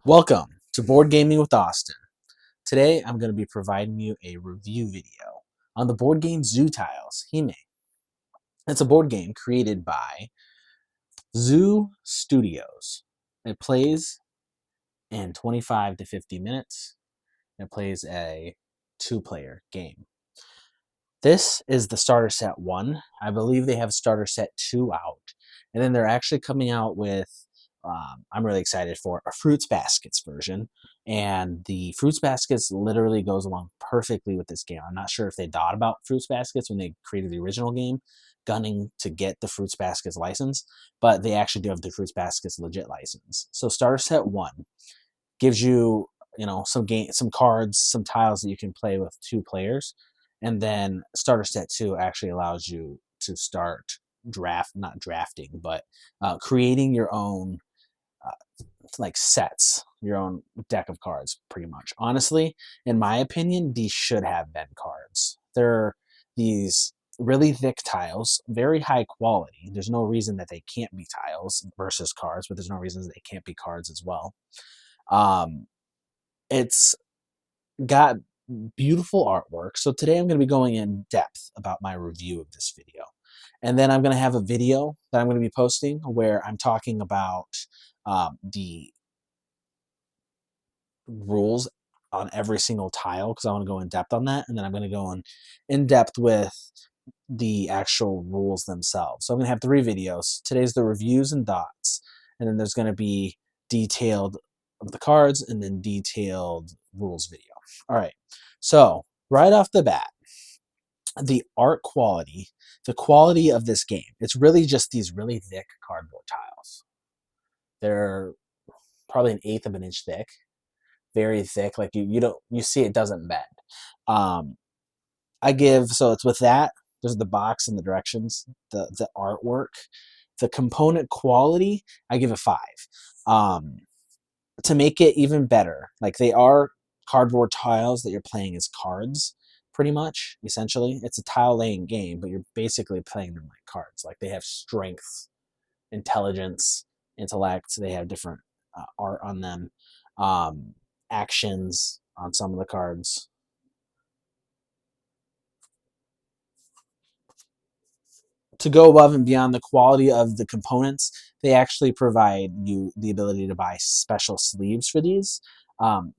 Welcome to Board Gaming with Austin. Today I'm going to be providing you a review video on the board game Zoo Tiles Hime. It's a board game created by Zoo Studios. It plays in 25 to 50 minutes. It plays a two-player game. This is the starter set 1. I believe they have starter set 2 out. And then they're actually coming out with, I'm really excited for, a Fruits Baskets version. And the Fruits Baskets literally goes along perfectly with this game. I'm not sure if they thought about Fruits Baskets when they created the original game, gunning to get the Fruits Baskets license, but they actually do have the Fruits Baskets legit license. So starter set 1 gives you, some cards, some tiles that you can play with 2 players. And then starter set 2 actually allows you to start not drafting, but creating your own sets, your own deck of cards, pretty much. Honestly, in my opinion, these should have been cards. They're these really thick tiles, very high quality. There's no reason that they can't be tiles versus cards, but there's no reason that they can't be cards as well. It's got beautiful artwork. So today I'm going to be going in depth about my review of this video. And then I'm going to have a video that I'm going to be posting where I'm talking about the rules on every single tile, because I want to go in depth on that. And then I'm going to go in depth with the actual rules themselves. So I'm going to have 3 videos. Today's the reviews and thoughts. And then there's going to be detailed of the cards and then detailed rules video. All right. So right off the bat, the art quality, the quality of this game, it's really just these really thick cardboard tiles. They're probably 1/8 of an inch thick, very thick. Like you see it doesn't bend. So it's with that. There's the box and the directions, the artwork, the component quality. I give a 5. To make it even better, like, they are cardboard tiles that you're playing as cards, pretty much. Essentially, it's a tile laying game, but you're basically playing them like cards. Like, they have strength, intelligence, intellect. They have different art on them, actions on some of the cards. To go above and beyond the quality of the components, they actually provide you the ability to buy special sleeves for these,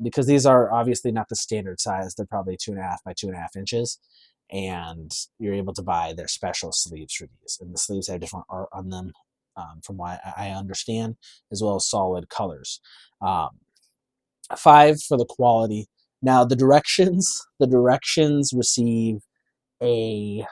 because these are obviously not the standard size. They're probably 2.5 by 2.5 inches, and you're able to buy their special sleeves for these. And the sleeves have different art on them, from what I understand, as well as solid colors. 5 for the quality. Now the directions receive a,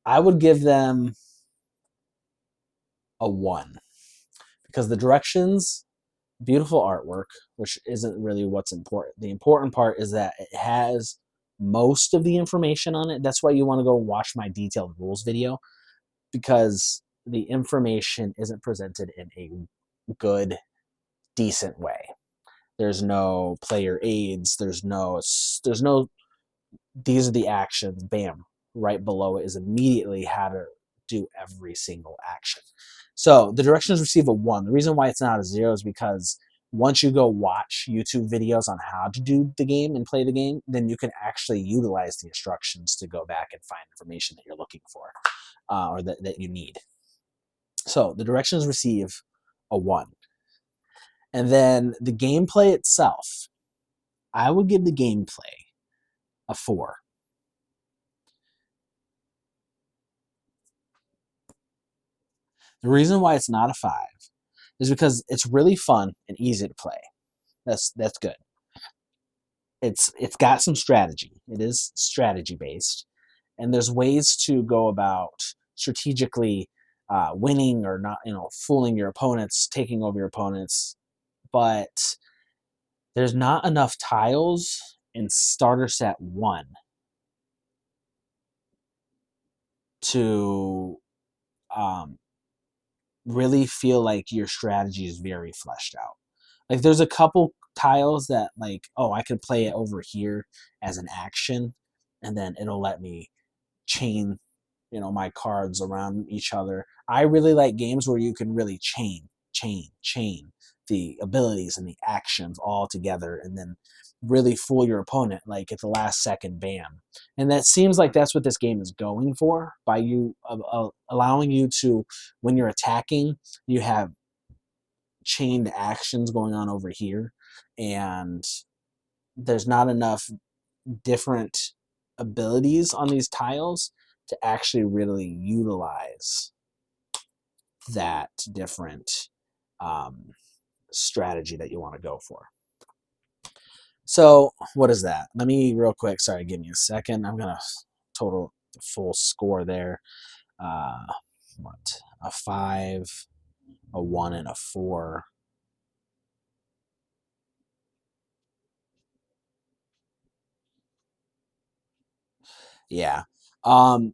I would give them a 1, because the directions, beautiful artwork, which isn't really what's important. The important part is that it has most of the information on it. That's why you want to go watch my detailed rules video, because the information isn't presented in a good, decent way. There's no player aids. There's no these are the actions, bam. Right below it is immediately how to do every single action. So the directions receive a 1. The reason why it's not a 0 is because once you go watch YouTube videos on how to do the game and play the game, then you can actually utilize the instructions to go back and find information that you're looking for, or that you need. So the directions receive a 1. And then the gameplay itself, I would give the gameplay a 4. The reason why it's not a 5 is because it's really fun and easy to play. That's good. It's got some strategy. It is strategy based, and there's ways to go about strategically winning or not, fooling your opponents, taking over your opponents. But there's not enough tiles in starter set 1 to really feel like your strategy is very fleshed out. Like, there's a couple tiles that, like, oh, I could play it over here as an action, and then it'll let me chain, my cards around each other. I really like games where you can really chain chain the abilities and the actions all together, and then really fool your opponent like at the last second, bam. And that seems like that's what this game is going for, by you allowing you to, when you're attacking, you have chained actions going on over here, and there's not enough different abilities on these tiles to actually really utilize that different um, strategy that you want to go for. So what is that? Let me real quick. Sorry, give me a second. I'm gonna total the full score there. Uh, what, a 5, a 1, and a 4. Yeah. Um,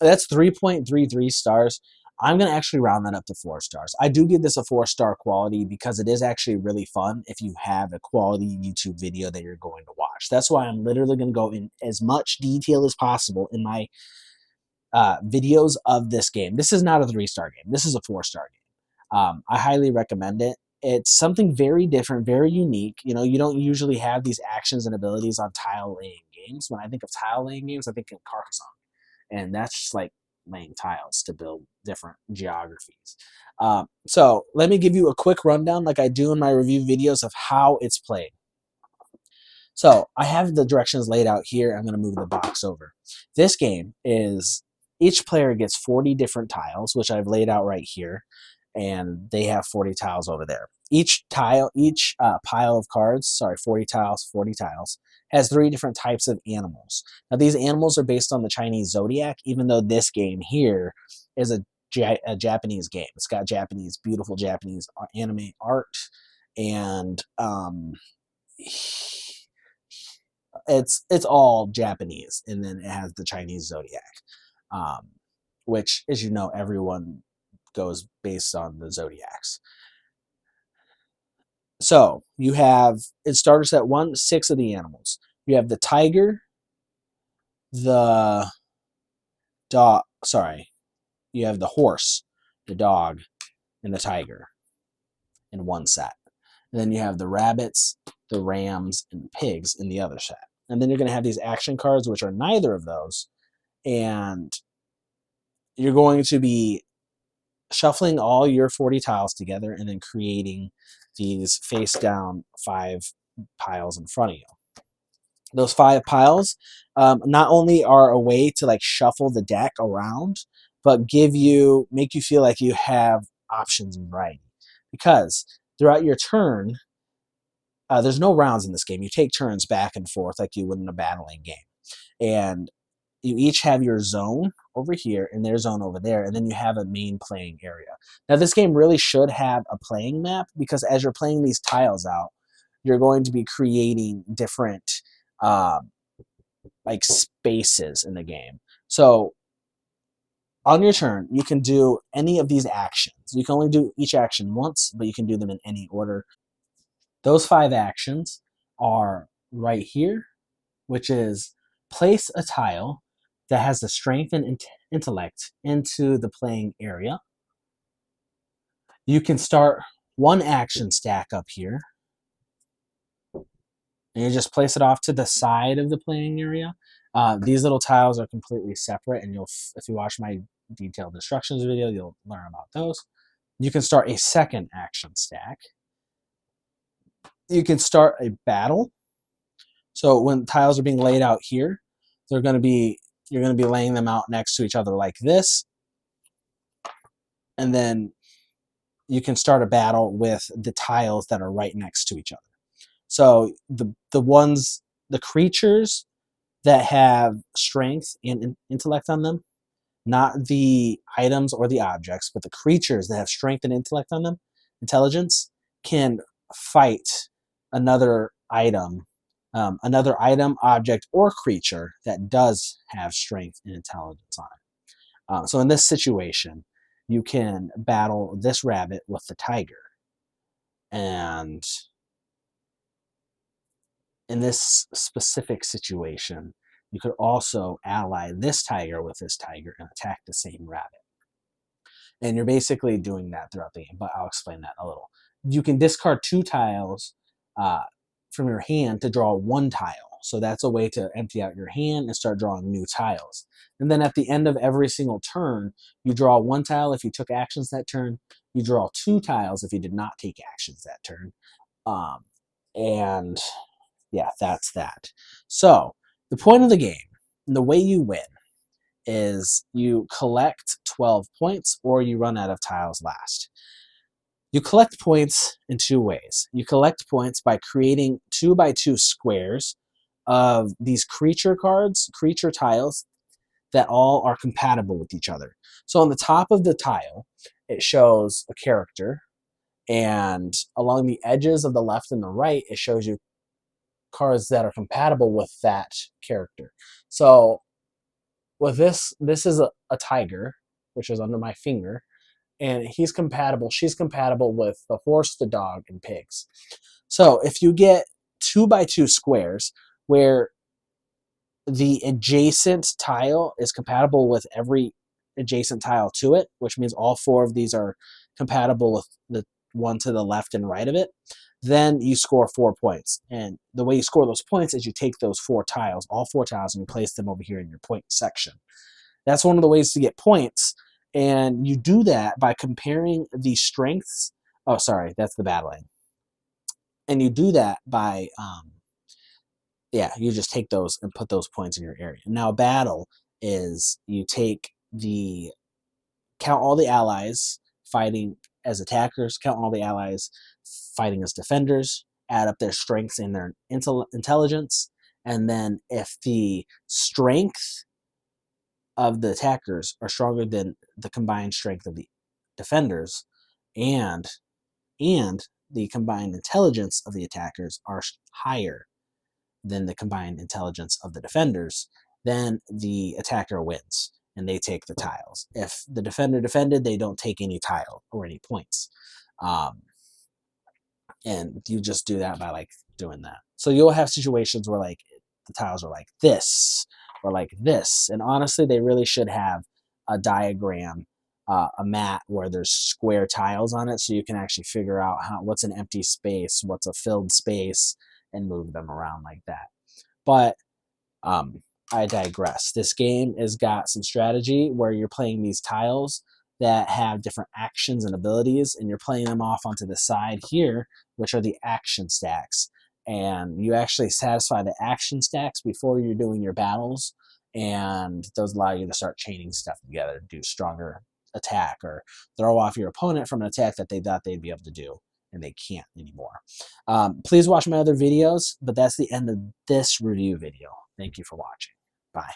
that's 3.33 stars. I'm going to actually round that up to 4 stars. I do give this a 4-star quality because it is actually really fun if you have a quality YouTube video that you're going to watch. That's why I'm literally going to go in as much detail as possible in my videos of this game. This is not a 3-star game. This is a 4-star game. I highly recommend it. It's something very different, very unique. You know, you don't usually have these actions and abilities on tile laying games. When I think of tile laying games, I think of Carcassonne, and that's just like laying tiles to build different geographies. So let me give you a quick rundown, like I do in my review videos, of how it's played. So I have the directions laid out here. I'm going to move the box over. This game is, each player gets 40 different tiles, which I've laid out right here, and they have 40 tiles over there. Each tile, each pile of cards, sorry, 40 tiles, has 3 different types of animals. Now, these animals are based on the Chinese zodiac, even though this game here is a Japanese game. It's got Japanese, beautiful Japanese anime art, and it's all Japanese, and then it has the Chinese zodiac, um, which, as you know, everyone goes based on the zodiacs. So you have, it starts at 6 of the animals. You have the tiger, the dog. Sorry, you have the horse, the dog, and the tiger in one set. And then you have the rabbits, the rams, and the pigs in the other set. And then you're going to have these action cards, which are neither of those. And you're going to be shuffling all your 40 tiles together and then creating these face down 5 piles in front of you. Those 5 piles not only are a way to like shuffle the deck around, but make you feel like you have options and variety. Because throughout your turn, there's no rounds in this game. You take turns back and forth like you would in a battling game. And you each have your zone over here and their zone over there, and then you have a main playing area. Now, this game really should have a playing map, because as you're playing these tiles out, you're going to be creating different like spaces in the game. So on your turn, you can do any of these actions. You can only do each action once, but you can do them in any order. Those 5 actions are right here, which is place a tile that has the strength and intellect into the playing area. You can start 1 action stack up here, and you just place it off to the side of the playing area. These little tiles are completely separate, and if you watch my detailed instructions video, you'll learn about those. You can start a 2nd action stack. You can start a battle. So when tiles are being laid out here, you're going to be laying them out next to each other like this, and then you can start a battle with the tiles that are right next to each other. So the creatures that have strength and intellect on them, not the items or the objects, but the creatures that have strength and intellect on them, intelligence, can fight another item, object, or creature that does have strength and intelligence on it. So in this situation, you can battle this rabbit with the tiger. And in this specific situation, you could also ally this tiger with this tiger and attack the same rabbit. And you're basically doing that throughout the game, but I'll explain that in a little. You can discard 2 tiles uh, from your hand to draw 1 tile. So that's a way to empty out your hand and start drawing new tiles. And then at the end of every single turn, you draw 1 tile if you took actions that turn. You draw 2 tiles if you did not take actions that turn. And yeah, that's that. So the point of the game, the way you win, is you collect 12 points or you run out of tiles last. You collect points in 2 ways. You collect points by creating 2x2 squares of these creature cards, creature tiles that all are compatible with each other. So on the top of the tile, it shows a character, and along the edges of the left and the right, it shows you cards that are compatible with that character. So with this is a tiger, which is under my finger, and she's compatible with the horse, the dog, and pigs. So if you get 2x2 squares where the adjacent tile is compatible with every adjacent tile to it, which means all 4 of these are compatible with the one to the left and right of it, then you score 4 points. And the way you score those points is you take those 4 tiles, all 4 tiles, and you place them over here in your point section. That's one of the ways to get points, and you do that by comparing the strengths. Oh, sorry, that's the battling. And you do that by, you just take those and put those points in your area. Now, battle is you count all the allies fighting as attackers, count all the allies fighting as defenders, add up their strengths and their intelligence, and then if the strength of the attackers are stronger than the combined strength of the defenders, and the combined intelligence of the attackers are higher than the combined intelligence of the defenders, then the attacker wins and they take the tiles. If the defender defended, they don't take any tile or any points. And you just do that by like doing that. So you'll have situations where like the tiles are like this or like this. And honestly, they really should have a diagram, a mat where there's square tiles on it so you can actually figure out what's an empty space, what's a filled space, and move them around like that. But I digress. This game has got some strategy where you're playing these tiles that have different actions and abilities, and you're playing them off onto the side here, which are the action stacks. And you actually satisfy the action stacks before you're doing your battles, and those allow you to start chaining stuff together to do stronger attack or throw off your opponent from an attack that they thought they'd be able to do, and they can't anymore. Please watch my other videos, but that's the end of this review video. Thank you for watching. Bye.